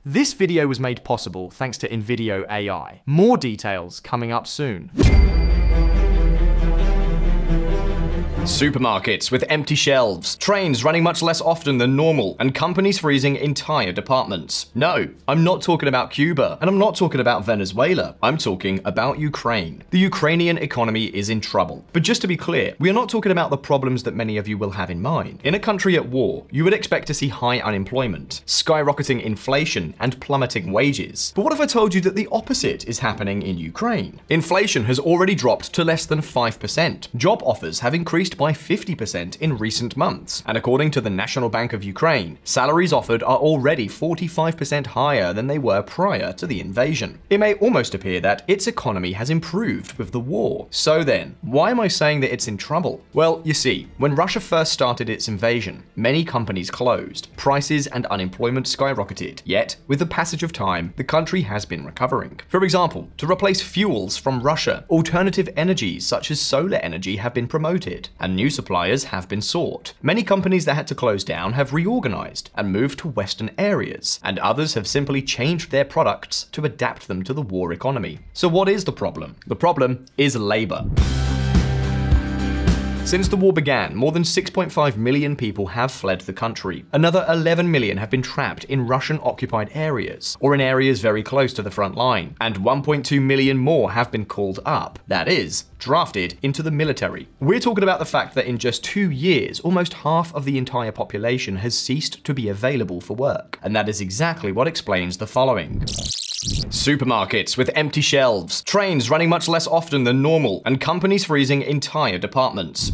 This video was made possible thanks to NVIDIA AI. More details coming up soon. Supermarkets with empty shelves, trains running much less often than normal, and companies freezing entire departments. No, I'm not talking about Cuba, and I'm not talking about Venezuela. I'm talking about Ukraine. The Ukrainian economy is in trouble. But just to be clear, we are not talking about the problems that many of you will have in mind. In a country at war, you would expect to see high unemployment, skyrocketing inflation, and plummeting wages. But what if I told you that the opposite is happening in Ukraine? Inflation has already dropped to less than 5%. Job offers have increased by 50% in recent months. And according to the National Bank of Ukraine, salaries offered are already 45% higher than they were prior to the invasion. It may almost appear that its economy has improved with the war. So then, why am I saying that it's in trouble? Well, you see, when Russia first started its invasion, many companies closed, prices and unemployment skyrocketed. Yet, with the passage of time, the country has been recovering. For example, to replace fuels from Russia, alternative energies such as solar energy have been promoted, and new suppliers have been sought. Many companies that had to close down have reorganized and moved to Western areas, and others have simply changed their products to adapt them to the war economy. So what is the problem? The problem is labor. Since the war began, more than 6.5 million people have fled the country. Another 11 million have been trapped in Russian-occupied areas, or in areas very close to the front line, and 1.2 million more have been called up, that is, drafted into the military. We're talking about the fact that in just 2 years, almost half of the entire population has ceased to be available for work, and that is exactly what explains the following. Supermarkets with empty shelves, trains running much less often than normal, and companies freezing entire departments.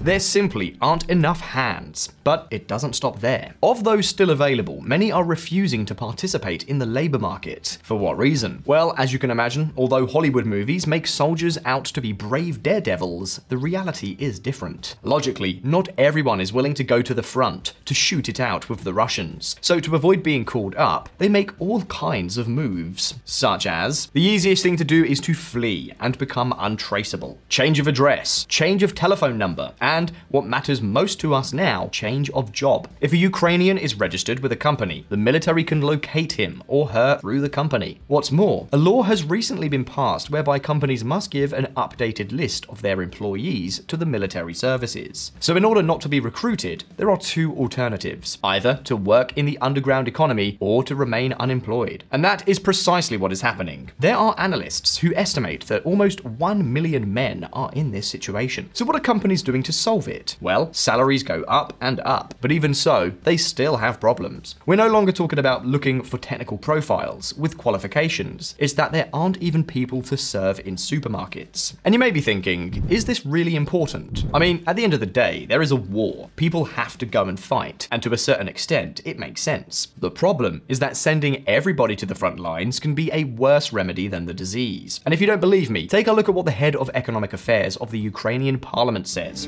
There simply aren't enough hands, but it doesn't stop there. Of those still available, many are refusing to participate in the labor market. For what reason? Well, as you can imagine, although Hollywood movies make soldiers out to be brave daredevils, the reality is different. Logically, not everyone is willing to go to the front to shoot it out with the Russians. So to avoid being called up, they make all kinds of moves, such as the easiest thing to do is to flee and become untraceable. Change of address, change of telephone number, and what matters most to us now, change of job. If a Ukrainian is registered with a company, the military can locate him or her through the company. What's more, a law has recently been passed whereby companies must give an updated list of their employees to the military services. So in order not to be recruited, there are two alternatives, either to work in the underground economy or to remain unemployed. And that is precisely what is happening. There are analysts who estimate that almost 1 million men are in this situation. So what are companies doing to solve it? Well, salaries go up and up, but even so, they still have problems. We're no longer talking about looking for technical profiles with qualifications. It's that there aren't even people to serve in supermarkets. And you may be thinking, is this really important? I mean, at the end of the day, there is a war. People have to go and fight, and to a certain extent, it makes sense. The problem is that sending everybody to the front lines can be a worse remedy than the disease. And if you don't believe me, take a look at what the head of economic affairs of the Ukrainian parliament says.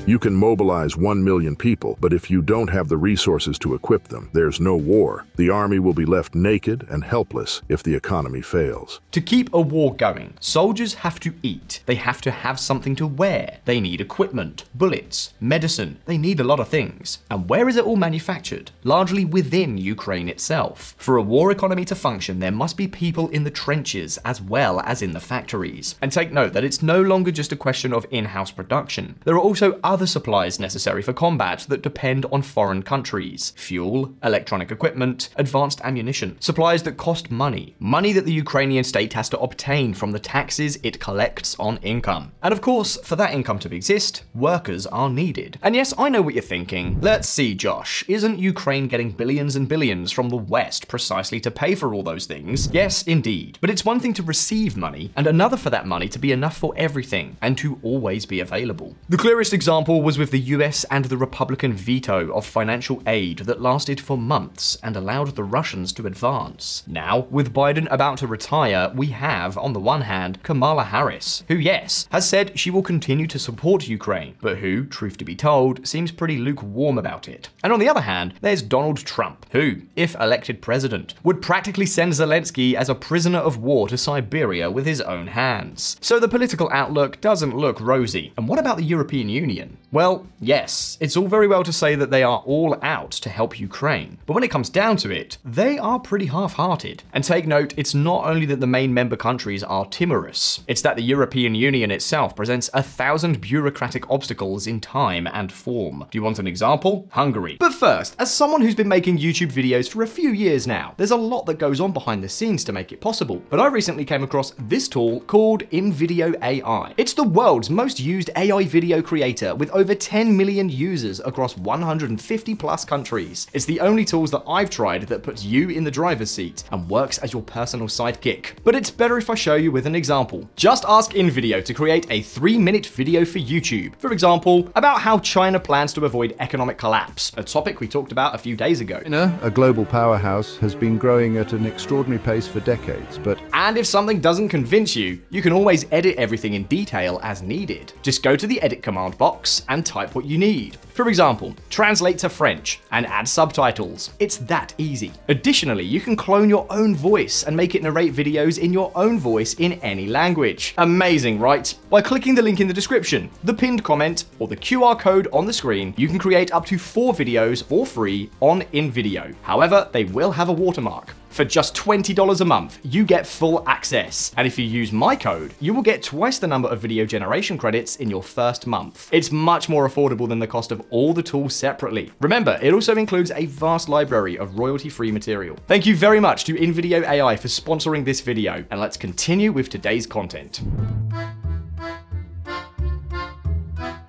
You can mobilize 1 million people, but if you don't have the resources to equip them, there's no war. The army will be left naked and helpless if the economy fails. To keep a war going, soldiers have to eat. They have to have something to wear. They need equipment, bullets, medicine. They need a lot of things. And where is it all manufactured? Largely within Ukraine itself. For a war economy to function, there must be people in the trenches as well as in the factories. And take note that it's no longer just a question of in-house production. There are also other supplies necessary for combat that depend on foreign countries. Fuel, electronic equipment, advanced ammunition. Supplies that cost money. Money that the Ukrainian state has to obtain from the taxes it collects on income. And of course, for that income to exist, workers are needed. And yes, I know what you're thinking. Let's see, Josh, isn't Ukraine getting billions and billions from the West precisely to pay for all those things? Yes, indeed. But it's one thing to receive money, and another for that money to be enough for everything, and to always be available. The clearest example was with the US and the Republican veto of financial aid that lasted for months and allowed the Russians to advance. Now, with Biden about to retire, we have, on the one hand, Kamala Harris, who, yes, has said she will continue to support Ukraine, but who, truth to be told, seems pretty lukewarm about it. And on the other hand, there's Donald Trump, who, if elected president, would practically send Zelensky as a prisoner of war to Siberia with his own hands. So the political outlook doesn't look rosy. And what about the European Union? Union? Well, yes, it's all very well to say that they are all out to help Ukraine, but when it comes down to it, they are pretty half-hearted. And take note, it's not only that the main member countries are timorous, it's that the European Union itself presents 1,000 bureaucratic obstacles in time and form. Do you want an example? Hungary. But first, as someone who's been making YouTube videos for a few years now, there's a lot that goes on behind the scenes to make it possible. But I recently came across this tool called InVideo AI. It's the world's most used AI video creator with over 10 million users across 150 plus countries. It's the only tools that I've tried that puts you in the driver's seat and works as your personal sidekick. But it's better if I show you with an example. Just ask InVideo to create a 3-minute video for YouTube. For example, about how China plans to avoid economic collapse, a topic we talked about a few days ago. China, a global powerhouse, has been growing at an extraordinary pace for decades, but... And if something doesn't convince you, you can always edit everything in detail as needed. Just go to the edit command box and type what you need. For example, translate to French and add subtitles. It's that easy. Additionally, you can clone your own voice and make it narrate videos in your own voice in any language. Amazing, right? By clicking the link in the description, the pinned comment, or the QR code on the screen, you can create up to 4 videos for free on InVideo. However, they will have a watermark. For just $20 a month, you get full access. And if you use my code, you will get twice the number of video generation credits in your first month. It's much more affordable than the cost of all the tools separately. Remember, it also includes a vast library of royalty-free material. Thank you very much to InVideo AI for sponsoring this video, and let's continue with today's content.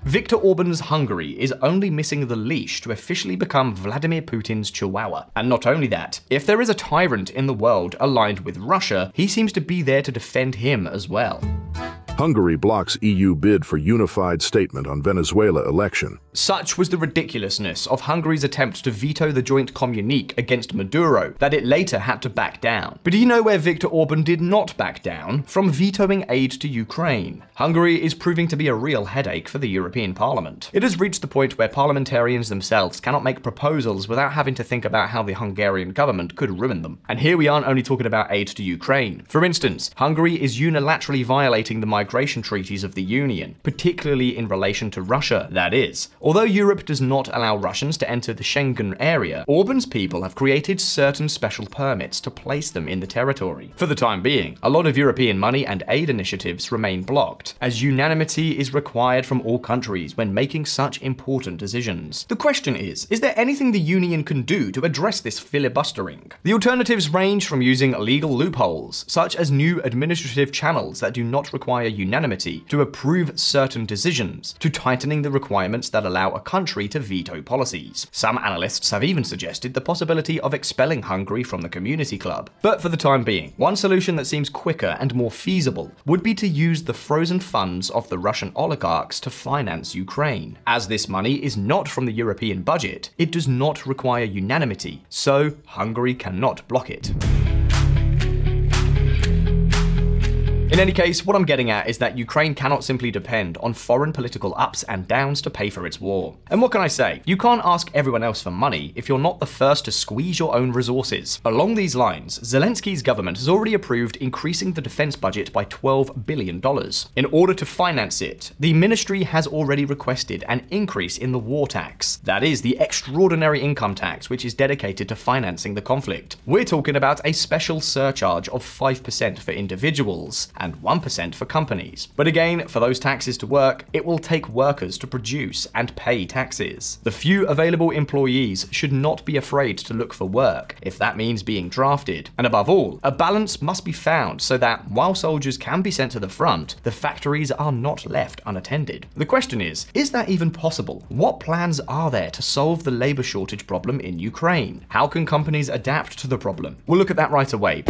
Viktor Orban's Hungary is only missing the leash to officially become Vladimir Putin's chihuahua. And not only that, if there is a tyrant in the world aligned with Russia, he seems to be there to defend him as well. Hungary blocks EU bid for unified statement on Venezuela election. Such was the ridiculousness of Hungary's attempt to veto the joint communique against Maduro that it later had to back down. But do you know where Viktor Orban did not back down? From vetoing aid to Ukraine. Hungary is proving to be a real headache for the European Parliament. It has reached the point where parliamentarians themselves cannot make proposals without having to think about how the Hungarian government could ruin them. And here we aren't only talking about aid to Ukraine. For instance, Hungary is unilaterally violating the migration treaties of the Union, particularly in relation to Russia, that is. Although Europe does not allow Russians to enter the Schengen area, Orban's people have created certain special permits to place them in the territory. For the time being, a lot of European money and aid initiatives remain blocked, as unanimity is required from all countries when making such important decisions. The question is there anything the Union can do to address this filibustering? The alternatives range from using legal loopholes, such as new administrative channels that do not require unanimity to approve certain decisions, to tightening the requirements that allow a country to veto policies. Some analysts have even suggested the possibility of expelling Hungary from the community club. But for the time being, one solution that seems quicker and more feasible would be to use the frozen funds of the Russian oligarchs to finance Ukraine. As this money is not from the European budget, it does not require unanimity, so Hungary cannot block it. In any case, what I'm getting at is that Ukraine cannot simply depend on foreign political ups and downs to pay for its war. And what can I say? You can't ask everyone else for money if you're not the first to squeeze your own resources. Along these lines, Zelensky's government has already approved increasing the defense budget by $12 billion. In order to finance it, the ministry has already requested an increase in the war tax. That is, the extraordinary income tax which is dedicated to financing the conflict. We're talking about a special surcharge of 5% for individuals and 1% for companies. But again, for those taxes to work, it will take workers to produce and pay taxes. The few available employees should not be afraid to look for work, if that means being drafted. And above all, a balance must be found so that while soldiers can be sent to the front, the factories are not left unattended. The question is that even possible? What plans are there to solve the labor shortage problem in Ukraine? How can companies adapt to the problem? We'll look at that right away.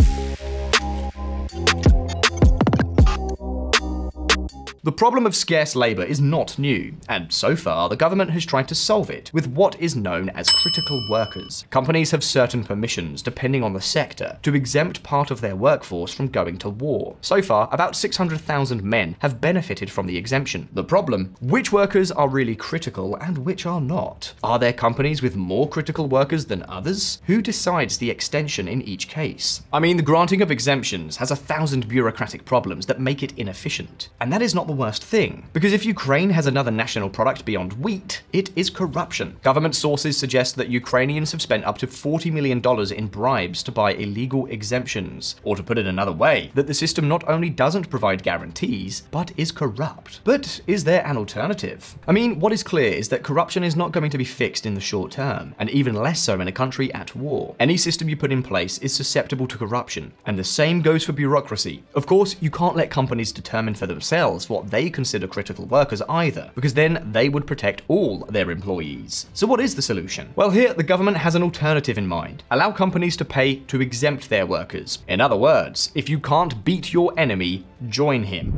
The problem of scarce labor is not new, and so far the government has tried to solve it with what is known as critical workers. Companies have certain permissions, depending on the sector, to exempt part of their workforce from going to war. So far, about 600,000 men have benefited from the exemption. The problem? Which workers are really critical and which are not? Are there companies with more critical workers than others? Who decides the extension in each case? I mean, the granting of exemptions has 1,000 bureaucratic problems that make it inefficient. And that is not the worst thing. Because if Ukraine has another national product beyond wheat, it is corruption. Government sources suggest that Ukrainians have spent up to $40 million in bribes to buy illegal exemptions. Or to put it another way, that the system not only doesn't provide guarantees, but is corrupt. But is there an alternative? I mean, what is clear is that corruption is not going to be fixed in the short term, and even less so in a country at war. Any system you put in place is susceptible to corruption, and the same goes for bureaucracy. Of course, you can't let companies determine for themselves what they consider critical workers either, because then they would protect all their employees. So what is the solution? Well, here the government has an alternative in mind. Allow companies to pay to exempt their workers. In other words, if you can't beat your enemy, join him.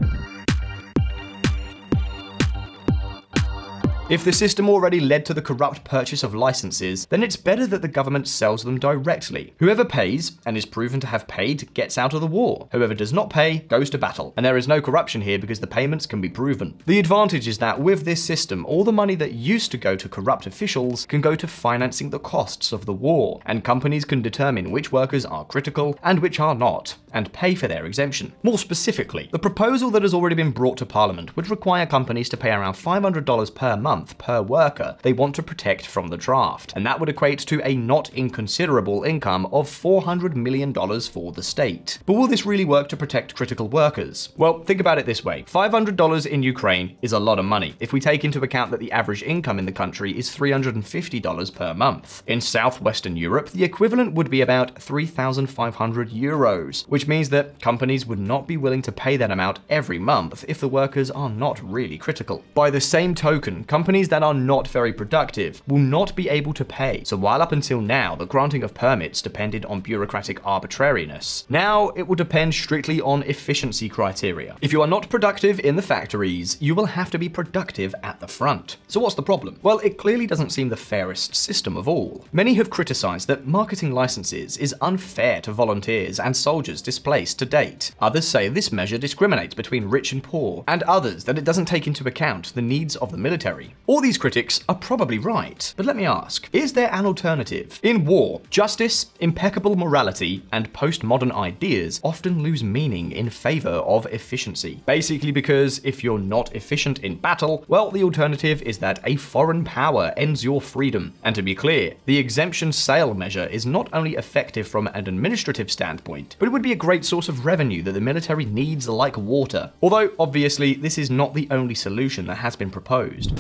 If the system already led to the corrupt purchase of licenses, then it's better that the government sells them directly. Whoever pays, and is proven to have paid, gets out of the war. Whoever does not pay, goes to battle. And there is no corruption here because the payments can be proven. The advantage is that with this system, all the money that used to go to corrupt officials can go to financing the costs of the war, and companies can determine which workers are critical and which are not, and pay for their exemption. More specifically, the proposal that has already been brought to Parliament would require companies to pay around $500 per month per worker they want to protect from the draft, and that would equate to a not inconsiderable income of $400 million for the state. But will this really work to protect critical workers? Well, think about it this way. $500 in Ukraine is a lot of money, if we take into account that the average income in the country is $350 per month. In southwestern Europe, the equivalent would be about 3,500 euros, which means that companies would not be willing to pay that amount every month if the workers are not really critical. By the same token, companies that are not very productive will not be able to pay. So while up until now the granting of permits depended on bureaucratic arbitrariness, now it will depend strictly on efficiency criteria. If you are not productive in the factories, you will have to be productive at the front. So what's the problem? Well, it clearly doesn't seem the fairest system of all. Many have criticized that marketing licenses is unfair to volunteers and soldiers displaced to date. Others say this measure discriminates between rich and poor, and others that it doesn't take into account the needs of the military. All these critics are probably right, but let me ask, is there an alternative? In war, justice, impeccable morality, and postmodern ideas often lose meaning in favor of efficiency. Basically because if you're not efficient in battle, well, the alternative is that a foreign power ends your freedom. And to be clear, the exemption sale measure is not only effective from an administrative standpoint, but it would be a great source of revenue that the military needs like water. Although, obviously, this is not the only solution that has been proposed.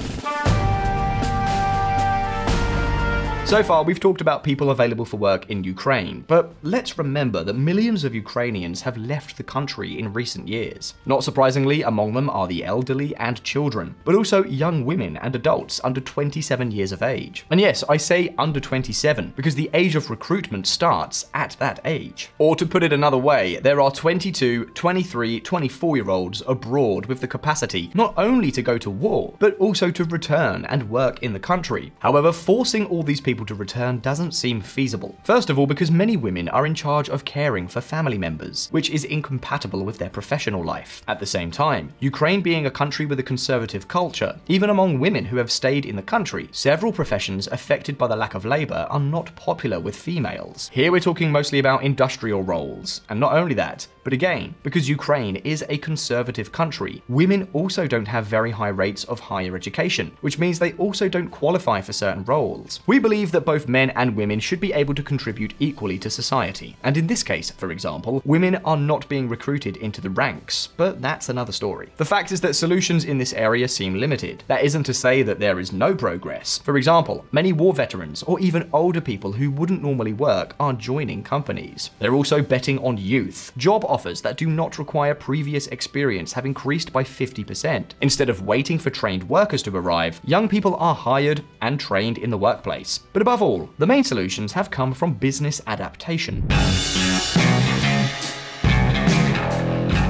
So far, we've talked about people available for work in Ukraine, but let's remember that millions of Ukrainians have left the country in recent years. Not surprisingly, among them are the elderly and children, but also young women and adults under 27 years of age. And yes, I say under 27 because the age of recruitment starts at that age. Or to put it another way, there are 22, 23, 24-year-olds abroad with the capacity not only to go to war, but also to return and work in the country. However, forcing all these people to return doesn't seem feasible. First of all, because many women are in charge of caring for family members, which is incompatible with their professional life. At the same time, Ukraine being a country with a conservative culture, even among women who have stayed in the country, several professions affected by the lack of labor are not popular with females. Here we're talking mostly about industrial roles, and not only that, but again, because Ukraine is a conservative country, women also don't have very high rates of higher education, which means they also don't qualify for certain roles. We believe that both men and women should be able to contribute equally to society. And in this case, for example, women are not being recruited into the ranks, but that's another story. The fact is that solutions in this area seem limited. That isn't to say that there is no progress. For example, many war veterans or even older people who wouldn't normally work are joining companies. They're also betting on youth. Job offers that do not require previous experience have increased by 50%. Instead of waiting for trained workers to arrive, young people are hired and trained in the workplace. But above all, the main solutions have come from business adaptation.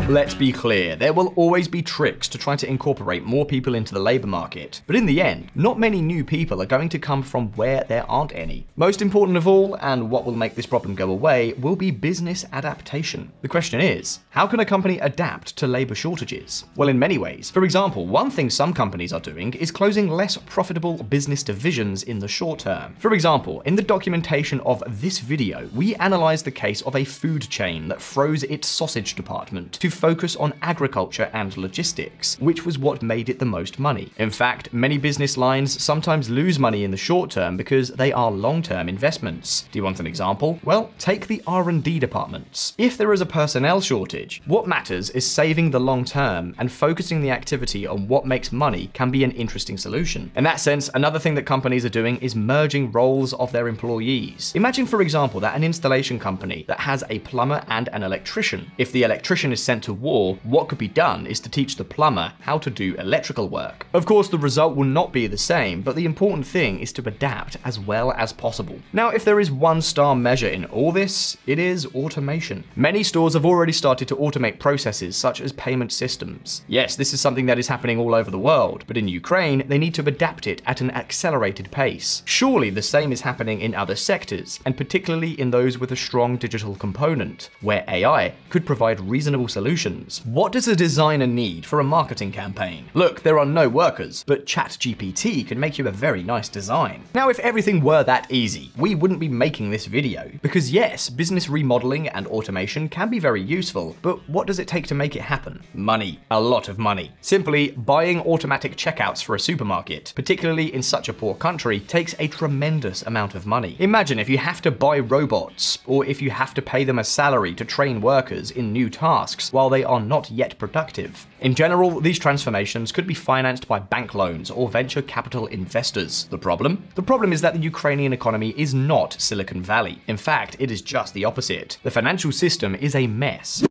Let's be clear, there will always be tricks to try to incorporate more people into the labor market. But in the end, not many new people are going to come from where there aren't any. Most important of all, and what will make this problem go away, will be business adaptation. The question is, how can a company adapt to labor shortages? Well, in many ways. For example, one thing some companies are doing is closing less profitable business divisions in the short term. For example, in the documentation of this video, we analyzed the case of a food chain that froze its sausage department to focus on agriculture and logistics, which was what made it the most money. In fact, many business lines sometimes lose money in the short term because they are long-term investments. Do you want an example? Well, take the R&D departments. If there is a personnel shortage, what matters is saving the long term, and focusing the activity on what makes money can be an interesting solution. In that sense, another thing that companies are doing is merging roles of their employees. Imagine, for example, that an installation company that has a plumber and an electrician. If the electrician is sent to war, what could be done is to teach the plumber how to do electrical work. Of course, the result will not be the same, but the important thing is to adapt as well as possible. Now, if there is one star measure in all this, it is automation. Many stores have already started to automate processes such as payment systems. Yes, this is something that is happening all over the world, but in Ukraine, they need to adapt it at an accelerated pace. Surely the same is happening in other sectors, and particularly in those with a strong digital component, where AI could provide reasonable solutions. What does a designer need for a marketing campaign? Look, there are no workers, but ChatGPT can make you a very nice design. Now, if everything were that easy, we wouldn't be making this video. Because yes, business remodeling and automation can be very useful, but what does it take to make it happen? Money. A lot of money. Simply buying automatic checkouts for a supermarket, particularly in such a poor country, takes a tremendous amount of money. Imagine if you have to buy robots, or if you have to pay them a salary to train workers in new tasks while they are not yet productive. In general, these transformations could be financed by bank loans or venture capital investors. The problem? The problem is that the Ukrainian economy is not Silicon Valley. In fact, it is just the opposite. The financial system is a mess.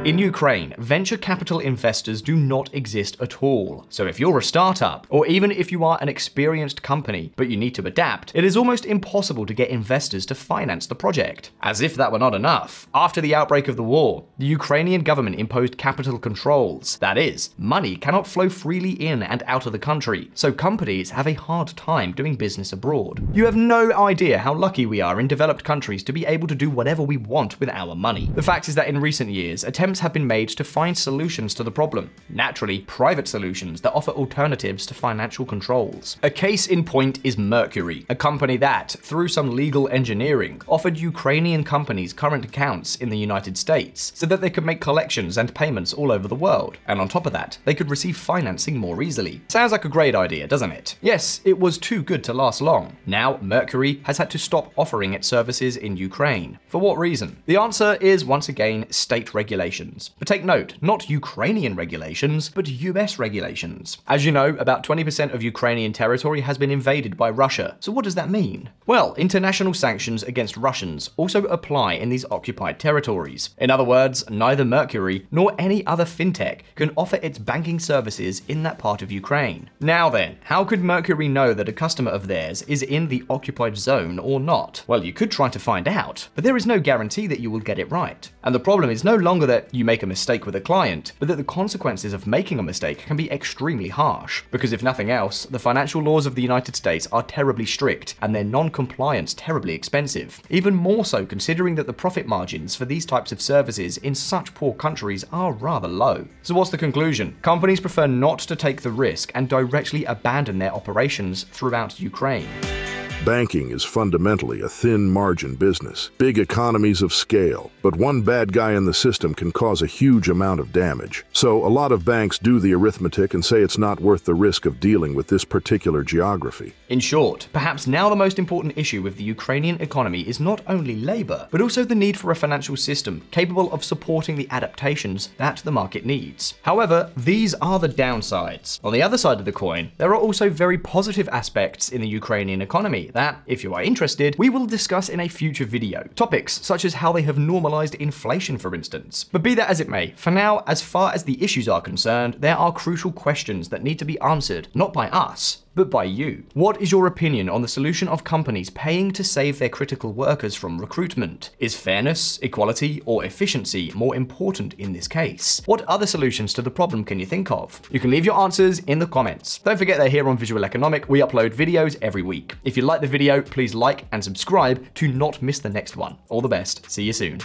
In Ukraine, venture capital investors do not exist at all. So if you're a startup, or even if you are an experienced company, but you need to adapt, it is almost impossible to get investors to finance the project. As if that were not enough, after the outbreak of the war, the Ukrainian government imposed capital controls. That is, money cannot flow freely in and out of the country, so companies have a hard time doing business abroad. You have no idea how lucky we are in developed countries to be able to do whatever we want with our money. The fact is that in recent years, attempts have been made to find solutions to the problem. Naturally, private solutions that offer alternatives to financial controls. A case in point is Mercury, a company that, through some legal engineering, offered Ukrainian companies current accounts in the United States so that they could make collections and payments all over the world. And on top of that, they could receive financing more easily. Sounds like a great idea, doesn't it? Yes, it was too good to last long. Now, Mercury has had to stop offering its services in Ukraine. For what reason? The answer is, once again, state regulations. But take note, not Ukrainian regulations, but US regulations. As you know, about 20% of Ukrainian territory has been invaded by Russia. So what does that mean? Well, international sanctions against Russians also apply in these occupied territories. In other words, neither Mercury nor any other fintech can offer its banking services in that part of Ukraine. Now then, how could Mercury know that a customer of theirs is in the occupied zone or not? Well, you could try to find out, but there is no guarantee that you will get it right. And the problem is no longer that you make a mistake with a client, but that the consequences of making a mistake can be extremely harsh. Because if nothing else, the financial laws of the United States are terribly strict and their non-compliance terribly expensive. Even more so considering that the profit margins for these types of services in such poor countries are rather low. So what's the conclusion? Companies prefer not to take the risk and directly abandon their operations throughout Ukraine. Banking is fundamentally a thin margin business, big economies of scale, but one bad guy in the system can cause a huge amount of damage. So a lot of banks do the arithmetic and say it's not worth the risk of dealing with this particular geography. In short, perhaps now the most important issue with the Ukrainian economy is not only labor, but also the need for a financial system capable of supporting the adaptations that the market needs. However, these are the downsides. On the other side of the coin, there are also very positive aspects in the Ukrainian economy that, if you are interested, we will discuss in a future video. Topics such as how they have normalized inflation, for instance. But be that as it may, for now, as far as the issues are concerned, there are crucial questions that need to be answered, not by us, but by you. What is your opinion on the solution of companies paying to save their critical workers from recruitment? Is fairness, equality, or efficiency more important in this case? What other solutions to the problem can you think of? You can leave your answers in the comments. Don't forget that here on Visualeconomik, we upload videos every week. If you like the video, please like and subscribe to not miss the next one. All the best. See you soon.